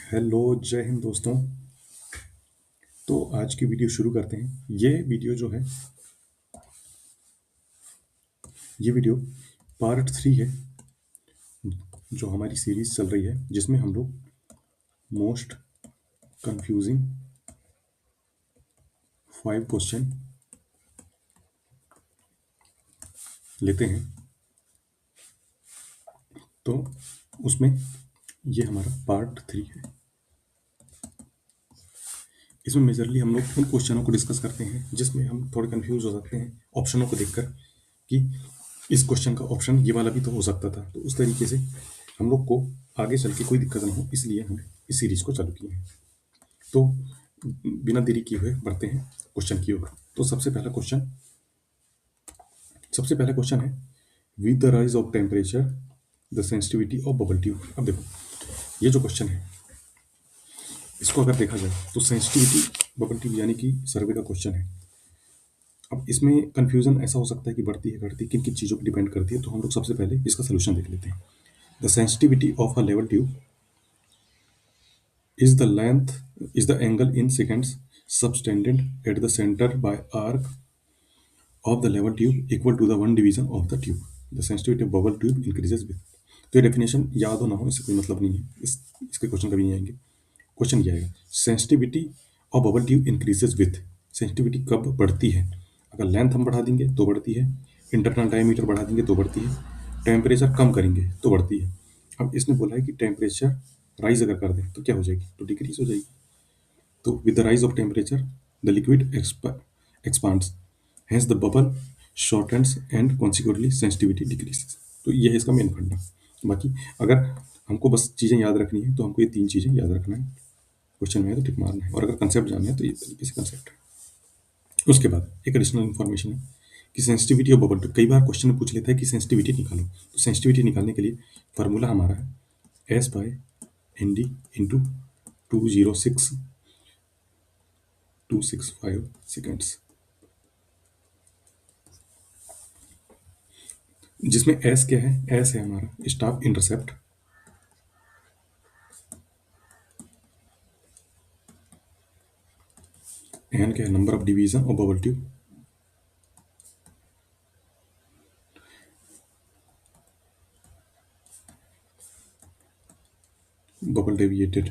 Hello, जय हिंद दोस्तों। तो आज की वीडियो शुरू करते हैं। ये वीडियो पार्ट 3 है, जो हमारी सीरीज चल रही है, जिसमें हम लोग मोस्ट कंफ्यूजिंग 5 क्वेश्चन लेते हैं। तो उसमें ये हमारा पार्ट 3 है। इसमें मेजरली हम लोग उन क्वेश्चनों को डिस्कस करते हैं जिसमें हम थोड़े कंफ्यूज हो सकते हैं ऑप्शनों को देखकर कि इस क्वेश्चन का ऑप्शन ये वाला भी तो हो सकता था। तो उस तरीके से हम लोग को आगे चल के कोई दिक्कत ना हो, इसलिए हम इस सीरीज को चालू किए हैं। तो बिना देरी किए हुए बढ़ते हैं क्वेश्चन की ओर। तो सबसे पहला क्वेश्चन है, with the rise of temperature the sensitivity of bubble tube. अब देखो, ये जो क्वेश्चन है, इसको अगर देखा जाए तो सेंसिटिविटी बबल ट्यूब यानी कि सर्वे का क्वेश्चन है। अब इसमें कंफ्यूजन ऐसा हो सकता है कि बढ़ती है घटती किन किन चीज़ों पर डिपेंड करती है। तो हम लोग सबसे पहले इसका सोल्यूशन देख लेते हैं। The sensitivity of a level tube is the length is the angle in seconds subtended at the center by arc of the level tube equal to the one division of the tube. The sensitivity of bubble tube increases with। तो ये definition याद हो ना हो इससे कोई मतलब नहीं है, इसके क्वेश्चन कभी नहीं आएंगे। क्वेश्चन ये आएगा, sensitivity of bubble tube increases with. Sensitivity कब बढ़ती है? अगर लेंथ हम बढ़ा देंगे तो बढ़ती है, इंटरनल डायमीटर बढ़ा देंगे तो बढ़ती है, टेम्परेचर कम करेंगे तो बढ़ती है। अब इसने बोला है कि टेम्परेचर राइज अगर कर दें तो क्या हो जाएगी? तो डिक्रीज हो जाएगी। तो with the rise of temperature, the liquid expands, hence the bubble shortens and consequently sensitivity decreases। तो ये है इसका मेन फंडा। बाकी अगर हमको बस चीज़ें याद रखनी है तो हमको ये 3 चीज़ें याद रखना है। क्वेश्चन में है तो टिक मारना है, और अगर कंसेप्ट जानना है तो ये तरीके से कंसेप्ट है। उसके बाद एक एडिशनल इन्फॉर्मेशन है कि सेंसिटिविटी ऑफ बबल ट्यूब। कई बार क्वेश्चन में पूछ लेता है कि सेंसिटिविटी निकालो। तो सेंसिटिविटी निकालने के लिए फार्मूला हमारा है S/ND इंटू 206.265 सेकेंड्स, जिसमें एस क्या है? एस है हमारा स्टाफ इंटरसेप्ट, एन क्या है? Number of division of bubble tube, bubble deviated,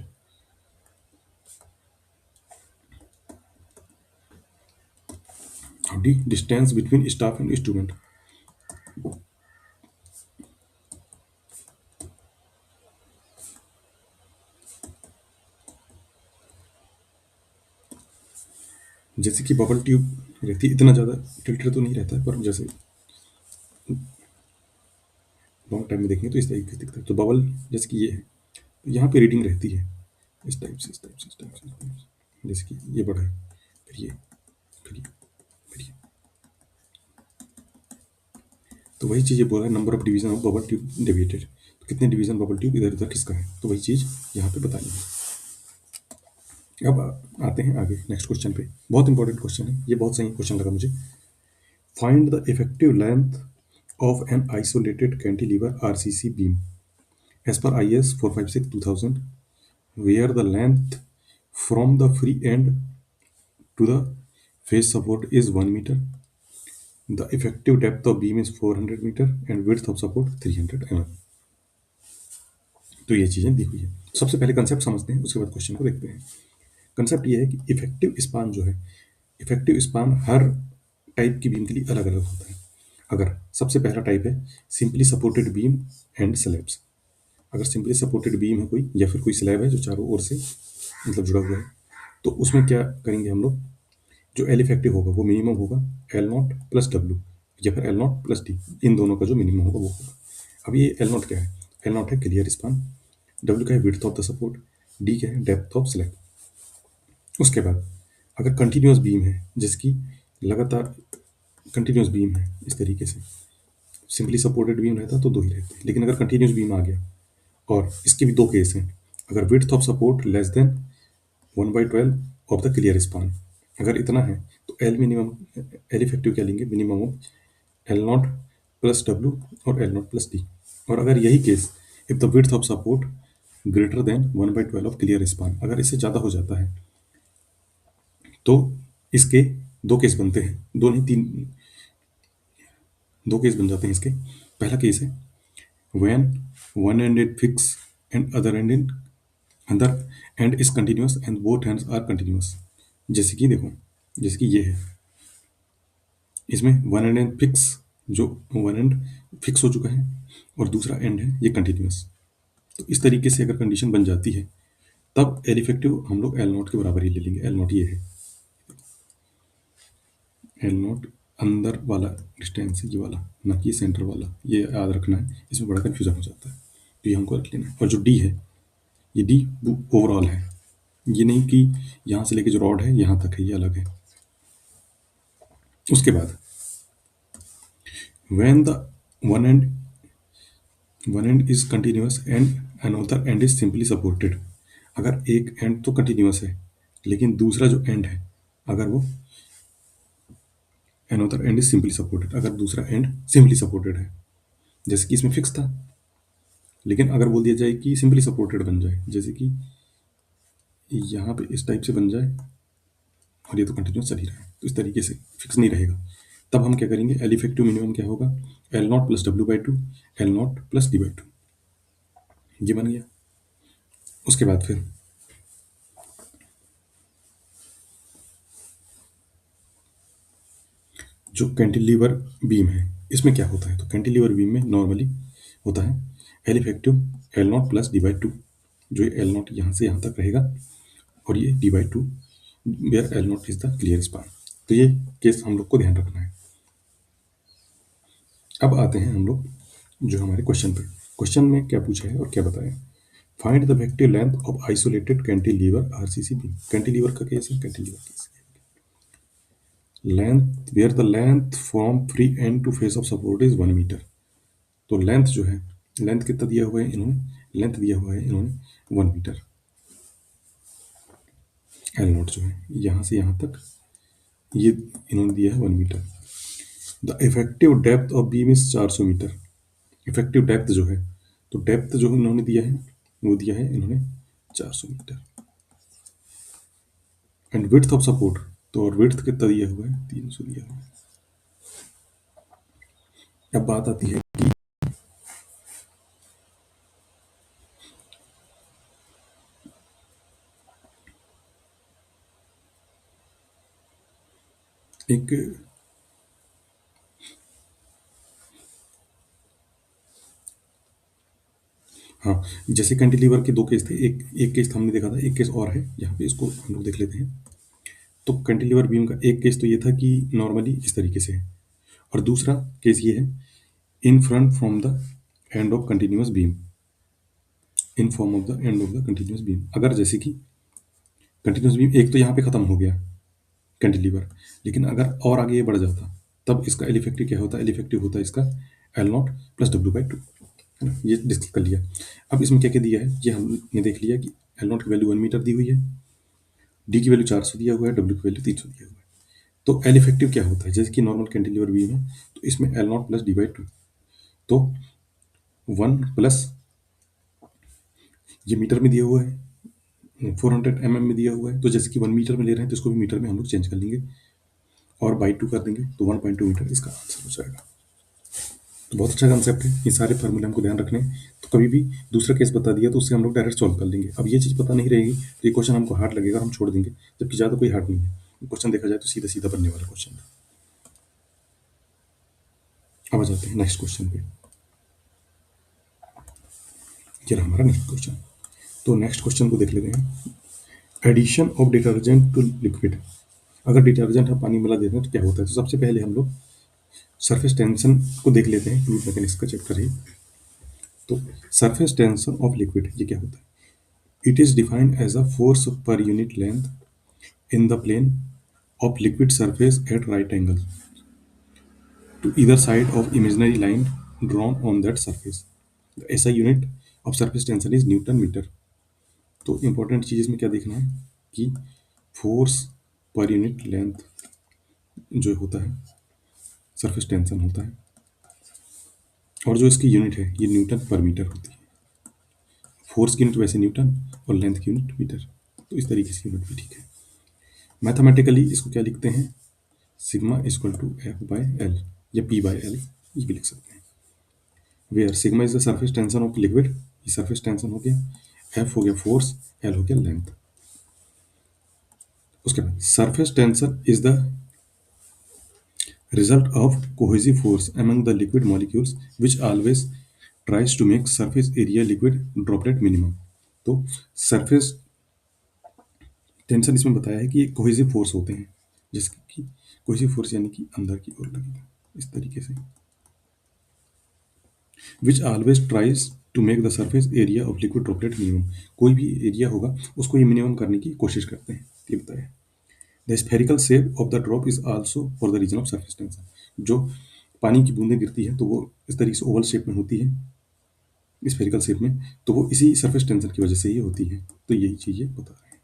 और the distance between staff and student. जैसे कि बबल ट्यूब रहती है, इतना ज़्यादा टिल्टेड तो नहीं रहता है, पर जैसे लॉन्ग टाइम में देखेंगे तो इस तरीके से दिखता है। तो बबल जैसे कि ये है, तो यहाँ पे रीडिंग रहती है इस टाइप से, इस टाइप से, इस टाइप से, इस टाइप से। जैसे कि ये बढ़ा है, फिर ये, फिर ये, फिर ये। तो वही चीज़ ये बोला है, number of division of bubble tube deviated. तो कितने डिवीजन बबल ट्यूब इधर उधर किसका है, तो वही चीज़ यहाँ पे बतानी है। अब आते हैं आगे नेक्स्ट क्वेश्चन पे। बहुत इंपॉर्टेंट क्वेश्चन है ये, बहुत सही क्वेश्चन लगा मुझे। Find the effective length of an isolated cantilever RCC beam as per IS 456/2000 where the length from the free end to the face support is 1 meter, the effective depth of beam is 400 meter and width of support 300 mm। तो ये चीज़ें दी हुई है। सबसे पहले concept समझते हैं, उसके बाद क्वेश्चन को देखते हैं। कंसेप्ट ये है कि इफेक्टिव स्पान जो है, इफेक्टिव स्पान हर टाइप की बीम के लिए अलग अलग होता है। अगर सबसे पहला टाइप है simply supported beam and slabs. अगर सिंपली सपोर्टेड बीम है कोई, या फिर कोई स्लैब है जो चारों ओर से मतलब जुड़ा हुआ है, तो उसमें क्या करेंगे हम लोग, जो एल इफेक्टिव होगा वो मिनिमम होगा L0 प्लस डब्ल्यू, या फिर L0 प्लस डी, इन दोनों का जो मिनिमम होगा वो होगा। अब ये L0 क्या है? L0 है क्लियर स्पान, डब्ल्यू क्या है? Width of the support, D क्या है? Depth of slab. उसके बाद अगर कंटिन्यूस बीम है, जिसकी लगातार कंटिन्यूस बीम है, इस तरीके से सिंपली सपोर्टेड बीम रहता तो 2 ही रहते, लेकिन अगर कंटिन्यूस बीम आ गया, और इसके भी 2 केस हैं। अगर width of support less than 1/12 of the clear span, अगर इतना है तो एल मिनिमम, एल इफेक्टिव क्या लेंगे? Minimum of L0 plus W और L0 प्लस डी। और अगर यही case, if the width of support greater than 1/12 of clear span. अगर इससे ज़्यादा हो जाता है तो इसके दो केस बनते हैं, दो नहीं तीन, दो केस बन जाते हैं इसके। पहला केस है when one end is fixed and other end is continuous and both ends are continuous। जैसे कि देखो, जैसे कि ये है, इसमें वन एंड एंड फिक्स, जो वन एंड फिक्स हो चुका है और दूसरा एंड है ये कंटिन्यूस। तो इस तरीके से अगर कंडीशन बन जाती है तब एल इफेक्टिव हम लोग एल नॉट के बराबर ही ले लेंगे। एल नॉट ये है, एल नॉट अंदर वाला डिस्टेंस है ये वाला, ना कि सेंटर वाला, ये याद रखना है, इसमें बड़ा कन्फ्यूजन हो जाता है, तो ये हमको रख लेना है। और जो डी है, ये डी ओवरऑल है, ये नहीं कि यहाँ से लेके जो रॉड है यहाँ तक है, ये अलग है। उसके बाद when the one end one end is continuous and another end is simply supported। अगर एक एंड तो कंटिन्यूस है लेकिन दूसरा जो एंड है, अगर वो another end is simply supported, अगर दूसरा एंड simply supported है, जैसे कि इसमें फिक्स था, लेकिन अगर बोल दिया जाए कि सिंपली सपोर्टेड बन जाए, जैसे कि यहाँ पे इस टाइप से बन जाए और ये तो कंटिन्यूस चल ही रहा है, तो इस तरीके से फिक्स नहीं रहेगा, तब हम क्या करेंगे, एल इफेक्टिव मिनिमम क्या होगा, L not plus W/2 L not plus D/2, ये बन गया। उसके बाद फिर जो कैंटिलीवर बीम है इसमें क्या होता है, तो कैंटिलीवर बीम में नॉर्मली होता है L effective L not plus D/2, जो ये एल नॉट यहाँ से यहाँ तक रहेगा और ये D/2 where L nought is the clear span. तो ये केस हम लोग को ध्यान रखना है। अब आते हैं हम लोग जो हमारे क्वेश्चन पे। क्वेश्चन में क्या पूछा है और क्या बताया, find the effective length of isolated cantilever RCC beam. Cantilever का केस है, cantilever case length where the length from free end to face of support is 1 metre. तो लेंथ जो है, लेंथ कितना दिया हुआ है इन्होंने, लेंथ दिया हुआ है इन्होंने 1 मीटर। एल नोट जो है यहाँ से यहाँ तक ये इन्होंने दिया है 1 metre. The effective depth of beam is 400 metre. Effective depth जो है, तो डेप्थ जो इन्होंने दिया है वो दिया है इन्होंने 400 metre. And width of support, तो और विड्थ कितना दिया हुआ है, 300 दिया हुआ है। अब बात आती है कि एक हाँ, जैसे कैंटिलीवर के दो केस थे, एक केस हमने देखा था, एक केस और है यहाँ पे, इसको हम लोग देख लेते हैं। तो कैंटिलीवर बीम का एक केस तो ये था कि नॉर्मली इस तरीके से है, और दूसरा केस ये है in front from the end of continuous beam, in form of the end of the continuous beam. अगर जैसे कि कंटिन्यूस बीम एक तो यहाँ पे खत्म हो गया कैंटिलीवर, लेकिन अगर और आगे ये बढ़ जाता तब इसका एल इफेक्टिव क्या होता है, एल इफेक्टिव होता है इसका एल नॉट प्लस W/2, है ना, ये डिस्कस कर लिया। अब इसमें क्या क्या दिया है ये हमने देख लिया कि एल नॉट की वैल्यू 1 मीटर दी हुई है, डी की वैल्यू 400 दिया हुआ है, डब्ल्यू की वैल्यू 300 दिया हुआ है। तो एल इफेक्टिव क्या होता है, जैसे कि नॉर्मल कैंटिलीवर बीम है तो इसमें एल नॉट प्लस D/2, तो 1 प्लस ये मीटर में दिया हुआ है, 400 mm में दिया हुआ है, तो जैसे कि 1 मीटर में ले रहे हैं तो इसको भी मीटर में हम लोग चेंज कर लेंगे और बाई 2 कर देंगे, तो 1.2 मीटर इसका आंसर हो जाएगा। तो बहुत अच्छा कंसेप्ट है, ये सारे फार्मूले हमको ध्यान रखने हैं। तो कभी भी दूसरा केस बता दिया तो उससे हम लोग डायरेक्ट सॉल्व कर लेंगे। अब ये चीज़ पता नहीं रहेगी तो ये क्वेश्चन हमको हार्ड लगेगा, हम छोड़ देंगे, जबकि ज़्यादा कोई हार्ड नहीं है क्वेश्चन, देखा जाए तो सीधा सीधा बनने वाला क्वेश्चन है। अब आ जाते हैं नेक्स्ट क्वेश्चन पे। ये रहा हमारा नेक्स्ट क्वेश्चन। तो नेक्स्ट क्वेश्चन को देख लेते हैं। Addition of detergent to liquid. अगर डिटर्जेंट हम पानी मिला देते हैं तो क्या होता है, तो सबसे पहले हम लोग सरफेस टेंशन को देख लेते हैं, फ्लूइड मैकेनिक्स का चैप्टर है। तो सरफेस टेंशन ऑफ लिक्विड ये क्या होता है, it is defined as a force per unit length in the plane of liquid surface at right angle to either side of imaginary line drawn on that surface. The SI unit of surface tension is Newton meter। तो important चीज इसमें क्या देखना है कि force per unit length जो होता है सरफेस टेंशन होता है और जो इसकी यूनिट है ये न्यूटन पर मीटर होती है। फोर्स की यूनिट वैसे न्यूटन और लेंथ की यूनिट मीटर, तो इस तरीके से यूनिट भी ठीक है। मैथमेटिकली इसको क्या लिखते हैं, sigma equal to F by L या पी बाय एल, ये भी लिख सकते हैं। Where sigma is the surface tension of liquid, ये सरफेस टेंशन हो गया, एफ हो गया फोर्स, एल हो गया लेंथ। उसके बाद surface tension is the result of cohesive force among the liquid molecules which always tries to make surface area liquid droplet minimum। तो सरफेस टेंशन इसमें बताया है कि ये कोहेसिव फोर्स होते हैं, जैसे कि कोहेसिव फोर्स यानी कि अंदर की ओर लगेगा इस तरीके से, which always tries to make the surface area of liquid droplet minimum. कोई भी एरिया होगा उसको ये मिनिमम करने की कोशिश करते हैं, ये बताया। The spherical shape of the drop is also for the reason of surface tension. जो पानी की बूंदें गिरती है तो वो इस तरीके से ओवल शेप में होती है, स्फेरिकल शेप में, तो वो इसी सरफेस टेंशन की वजह से ही होती है। तो यही चीजें बता रहे हैं।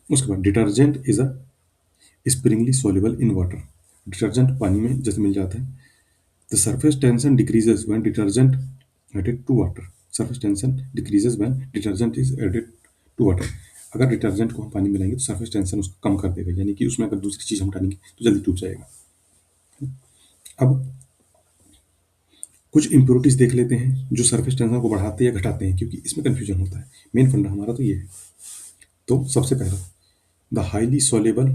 उसके बाद detergent is a sparingly soluble in water. Detergent पानी में जैसे मिल जाता है। The surface tension decreases when detergent added to water. Surface tension decreases when detergent is added to water. अगर डिटर्जेंट को हम पानी मिलाएंगे तो सरफेस टेंशन उसको कम कर देगा, यानी कि उसमें अगर दूसरी चीज हम डालेंगे तो जल्दी टूट जाएगा। अब कुछ इंप्योरिटीज देख लेते हैं जो सरफेस टेंशन को बढ़ाते या घटाते हैं, क्योंकि इसमें कंफ्यूजन होता है। मेन फंडा हमारा तो ये है। तो सबसे पहला the highly soluble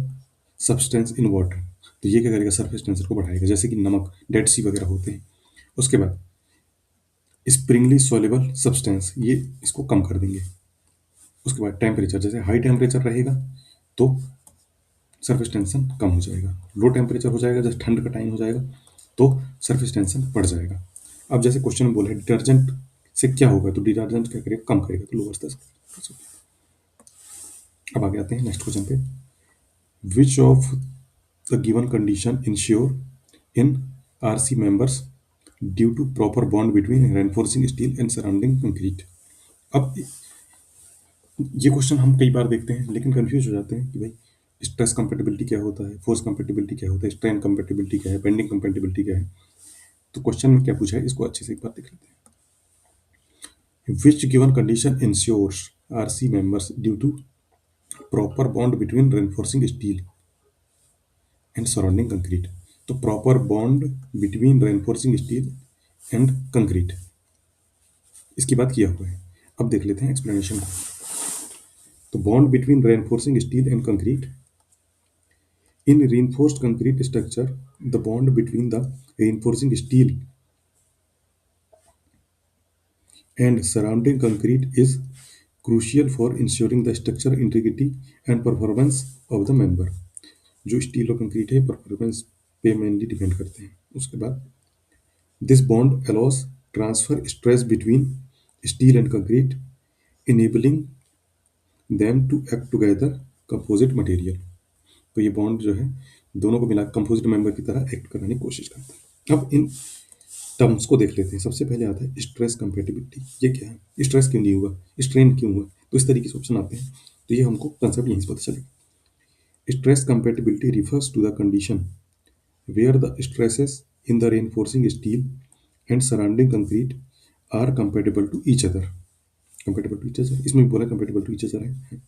substance in water, तो ये क्या करेगा, सरफेस टेंशन को बढ़ाएगा, जैसे कि नमक, डेड सी वगैरह होते हैं। उसके बाद स्प्रिंगली सोलेबल सब्सटेंस, ये इसको कम कर देंगे। उसके बाद टेम्परेचर, जैसे हाई टेम्परेचर रहेगा तो सरफेस टेंशन कम हो जाएगा, लो टेम्परेचर हो जाएगा जैसे ठंड का टाइम हो जाएगा तो सरफेस टेंशन बढ़ जाएगा। अब जैसे क्वेश्चन में बोला है डिटर्जेंट से क्या होगा, तो डिटर्जेंट क्या करेगा, कम करेगा, तो लोअर तक। अब आगे आते हैं नेक्स्ट क्वेश्चन पे। Which of the given condition ensure in RC members due to proper bond between reinforcing steel and surrounding concrete. अब ये क्वेश्चन हम कई बार देखते हैं लेकिन कंफ्यूज हो जाते हैं कि भाई स्ट्रेस कंपेटिबिलिटी क्या होता है, फोर्स कंपेटिबिलिटी क्या होता है, स्ट्रेन कंपेटिबिलिटी क्या है, बेंडिंग कंपेटिबिलिटी क्या है। तो क्वेश्चन में क्या पूछा है इसको अच्छे से एक बार देख लेते हैं। Which given condition ensures RC members due to proper bond between reinforcing steel and surrounding concrete. तो proper bond between reinforcing steel and concrete, इसकी बात किया हुआ है। अब देख लेते हैं एक्सप्लेनेशन को। तो bond between reinforcing steel and concrete, in reinforced concrete structure the bond between the reinforcing steel and surrounding concrete is crucial for ensuring the structural integrity and performance of the member। जो steel और concrete है performance पे mainly depend करते हैं। उसके बाद this bond allows transfer stress between steel and concrete enabling them to act together composite material. तो ये बॉन्ड जो है दोनों को मिला कंपोजिट मेंबर की तरह एक्ट करने की कोशिश करता है। अब इन टर्म्स को देख लेते हैं। सबसे पहले आता है स्ट्रेस कंपेटिबिलिटी। ये क्या है, स्ट्रेस क्यों नहीं हुआ, स्ट्रेन क्यों हुआ, तो इस तरीके से ऑप्शन आते हैं। तो ये हमको कंसेप्ट यहीं से पता चलेगा। Stress compatibility refers to the condition where the stresses in the reinforcing steel and surrounding concrete are compatible to each other. Compatible to each other, इसमें बोला कंपेटेबल टू ईच अदर है।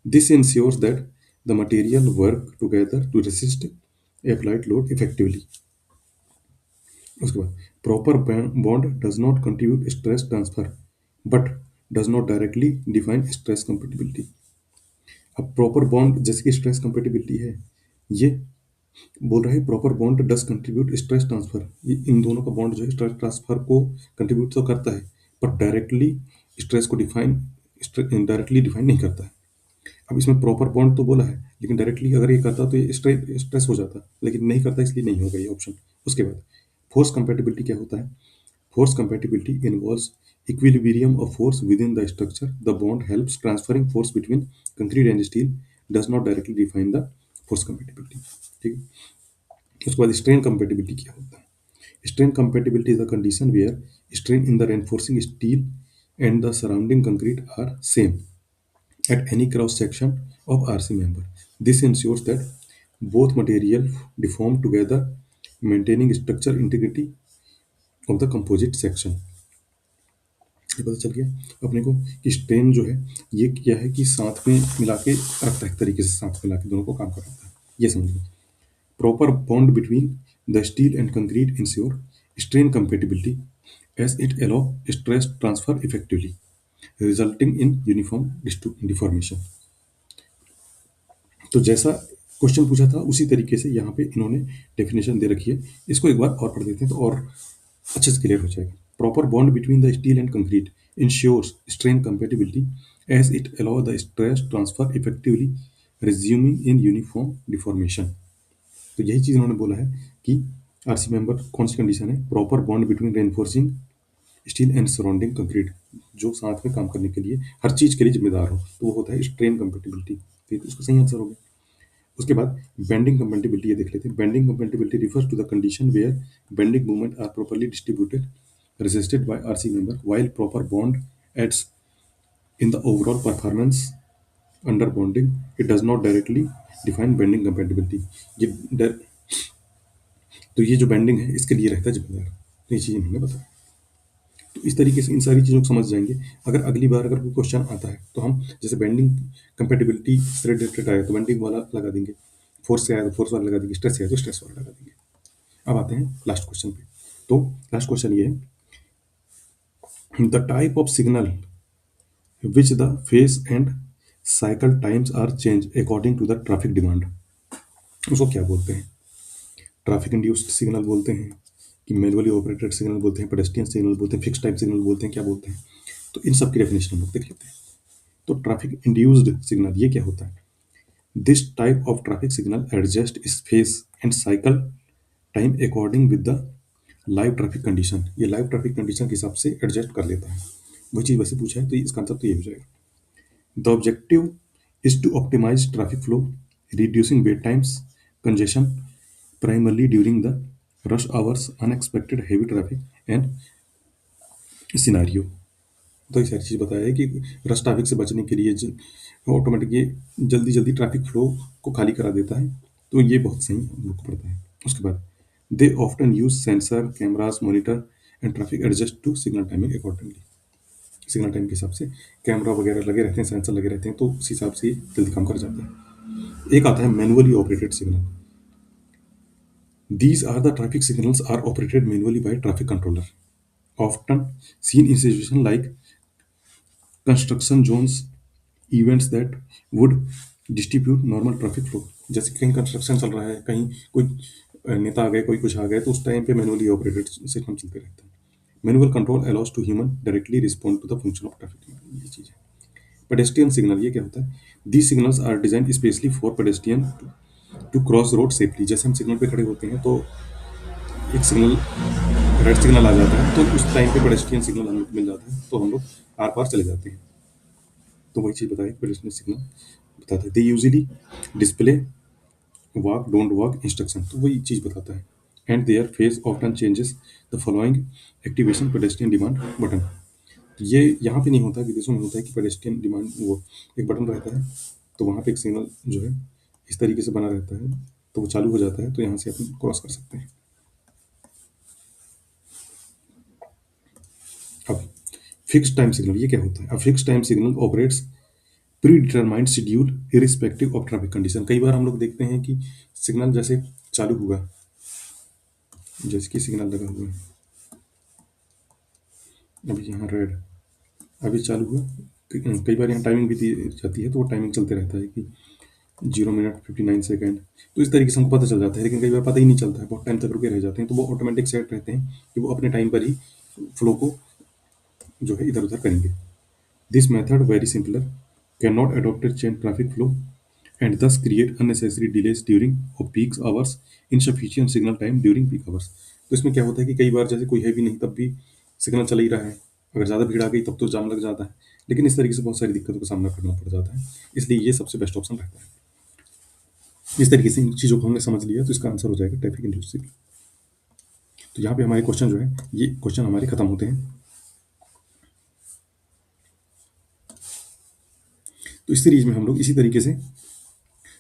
This ensures that the material work together to resist applied load effectively। उसके बाद proper bond does not contribute stress transfer but does not directly define stress compatibility. अब proper bond जैसे कि stress compatibility है, ये बोल रहा है proper bond does contribute stress transfer. ये इन दोनों का बॉन्ड जो है स्ट्रेस ट्रांसफर को कंट्रीब्यूट तो करता है पर डायरेक्टली स्ट्रेस को डायरेक्टली डिफाइन नहीं करता है। अब इसमें प्रॉपर बॉन्ड तो बोला है लेकिन डायरेक्टली अगर ये करता तो ये स्ट्रेस हो जाता, लेकिन नहीं करता इसलिए नहीं होगा ये ऑप्शन। उसके बाद फोर्स कंपेटिबिलिटी क्या होता है, force compatibility involves equilibrium of force within the structure the bond helps transferring force between concrete and steel does not directly define the force compatibility. ठीक है। उसके बाद स्ट्रेन कंपेटिबिलिटी क्या होता है, strain compatibility is the condition where strain in the reinforcing steel and the surrounding concrete are same at any cross section of RC member. This ensures that both material deform together, maintaining structural integrity of the composite section। ये पता चल गया अपने को कि strain जो है ये क्या है कि साथ में मिला के रखता है, एक तरीके से साथ मिला के दोनों को काम कराता है, ये समझ लो। Proper bond between the steel and concrete ensure strain compatibility as it allow stress transfer effectively, resulting in uniform deformation। तो जैसा क्वेश्चन पूछा था उसी तरीके से यहाँ पे इन्होंने डेफिनेशन दे रखी है। इसको एक बार और पढ़ देते हैं तो और अच्छे से क्लियर हो जाएगा। Proper bond between the steel and concrete ensures strain compatibility as it allow the stress transfer effectively resuming in uniform deformation. तो यही चीज़ उन्होंने बोला है कि आरसी मेंबर कौन सी कंडीशन है, proper bond between reinforcing steel and surrounding concrete, जो साथ में काम करने के लिए हर चीज़ के लिए जिम्मेदार हो, तो वो होता है स्ट्रेन कंपेटिबिलिटी। ठीक है, उसका सही आंसर हो गया। उसके बाद बेंडिंग कंपेटिबिलिटी ये देख लेते हैं। Bending compatibility refers to the condition where bending movement are properly distributed resisted by RC member while proper bond adds in the overall performance under bonding. It does not directly define bending compatibility। ये तो ये जो bending है इसके लिए रहता है जिम्मेदार। तो ये चीज़ इन्होंने बताया। तो इस तरीके से इन सारी चीज़ों को समझ जाएंगे। अगर अगली बार अगर कोई क्वेश्चन आता है तो हम जैसे बेंडिंग कंपेटिबिलिटी से रिलेटेड आया तो बेंडिंग वाला लगा देंगे, फोर्स से आया तो फोर्स वाला लगा देंगे, स्ट्रेस से आया तो स्ट्रेस वाला लगा देंगे। अब आते हैं लास्ट क्वेश्चन पे। तो लास्ट क्वेश्चन ये है, the type of signal which the phase and cycle times are changed according to the traffic demand, उसको क्या बोलते हैं? ट्रैफिक इंड्यूस्ड सिग्नल बोलते हैं कि मैनुअली ऑपरेटेड सिग्नल बोलते हैं, पेडेस्ट्रियन सिग्नल बोलते हैं, फिक्स टाइप सिग्नल बोलते हैं, क्या बोलते हैं? तो इन सब की डेफिनेशन हम लोग देख लेते हैं। तो ट्रैफिक इंड्यूस्ड सिग्नल ये क्या होता है? This type of traffic signal adjust its phase and cycle time according with the live traffic condition. ये लाइव ट्रैफिक कंडीशन के हिसाब से एडजस्ट कर लेता है। वही चीज़ वैसे पूछा है तो इसका आंसर तो ये हो जाएगा। The objective is to optimize traffic flow, reducing wait times, congestion, primarily during the rush hours, unexpected heavy traffic, and scenario। तो ये सारी चीज़ बताया है कि रश ट्रैफिक से बचने के लिए ऑटोमेटिक ये जल्दी जल्दी ट्रैफिक फ्लो को खाली करा देता है। तो ये बहुत सही हम लोग को पड़ता है। उसके बाद they often use sensor, cameras, monitor and traffic adjust to signal timing accordingly. Signal time के हिसाब से कैमरा वगैरह लगे रहते हैं, सेंसर लगे रहते हैं, तो उस हिसाब से जल्दी काम कर जाते हैं। एक आता है manually operated signal. These are the traffic signals are operated manually by traffic controller, often seen in situation like construction zones, events that would distribute normal traffic flow. जैसे कहीं कंस्ट्रक्शन चल रहा है, कहीं कोई नेता आ गए, कोई कुछ आ गए, तो उस टाइम पे मैनुअली ऑपरेटेड सिस्टम चलते रहता है। Manual control allows to human directly respond to the function of traffic. ये चीज़ है। पेडेस्ट्रियन सिग्नल ये क्या होता है? These signals are design specially for pedestrian to cross road safely. जैसे हम सिग्नल पे खड़े होते हैं तो एक सिग्नल रेड सिग्नल आ जाता है, तो उस टाइम पे पेडेस्ट्रियन सिग्नल हमें मिल जाता है, तो हम लोग आर पार चले जाते हैं। तो वही चीज़ बताए पेडेस्ट्रियन सिग्नल बताते हैं। They usually display walk don't walk instruction, तो वही चीज़ बताता है। And their phase often changes the following activation pedestrian demand button. ये यहाँ पे नहीं होता, विदेशों में होता है कि पेडेस्ट्रियन डिमांड वो एक बटन रहता है, तो वहाँ पे एक सिग्नल जो है इस तरीके से बना रहता है, तो वो चालू हो जाता है, तो यहाँ से अपन क्रॉस कर सकते हैं। अब फिक्स टाइम सिग्नल ये क्या होता है? अब fix time signal operates pre determined schedule irrespective of traffic condition. कई बार हम लोग देखते हैं कि सिग्नल जैसे चालू हुआ, जैसे कि सिग्नल लगा हुआ है, अभी यहाँ रेड, अभी चालू हुआ। कई बार यहाँ टाइमिंग भी दी जाती है, तो वो टाइमिंग चलते रहता है कि 0 मिनट 59 सेकेंड, तो इस तरीके से हमको पता चल जाता है। लेकिन कई बार पता ही नहीं चलता है, बहुत टाइम तक रुके रह जाते हैं, तो वो ऑटोमेटिक सेट रहते हैं कि वो अपने टाइम पर ही फ्लो को जो है इधर उधर करेंगे। This method very simpler, can not adopted change traffic flow and thus create unnecessary delays during of peak hours, insufficient signal time during peak hours. तो इसमें क्या होता है कि कई बार जैसे कोई है भी नहीं तब भी सिग्नल चल ही रहा है, अगर ज़्यादा भीड़ आ गई तब तो जाम लग जाता है, लेकिन इस तरीके से बहुत सारी दिक्कतों का सामना करना पड़ जाता है। इसलिए ये सबसे बेस्ट ऑप्शन रहता है। इस तरीके से इन चीज़ों को हमने समझ लिया, तो इसका आंसर हो जाएगा ट्रैफिक इंड्यूस्ड सिग्नल। तो यहाँ पे हमारे क्वेश्चन जो है ये क्वेश्चन हमारे खत्म होते हैं। तो इस सीरीज में हम लोग इसी तरीके से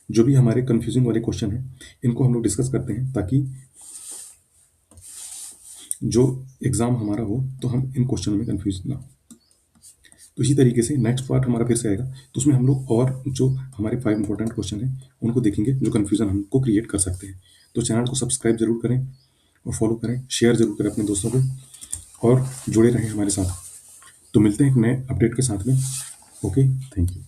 जो भी हमारे कंफ्यूजिंग वाले क्वेश्चन हैं इनको हम लोग डिस्कस करते हैं, ताकि जो एग्ज़ाम हमारा हो तो हम इन क्वेश्चनों में कंफ्यूज ना हो। तो इसी तरीके से नेक्स्ट पार्ट हमारा फिर से आएगा, तो उसमें हम लोग और जो हमारे 5 इंपॉर्टेंट क्वेश्चन हैं उनको देखेंगे जो कन्फ्यूज़न हमको क्रिएट कर सकते हैं। तो चैनल को सब्सक्राइब ज़रूर करें और फॉलो करें, शेयर ज़रूर करें अपने दोस्तों को और जुड़े रहें हमारे साथ। तो मिलते हैं एक नए अपडेट के साथ में। Okay, thank you.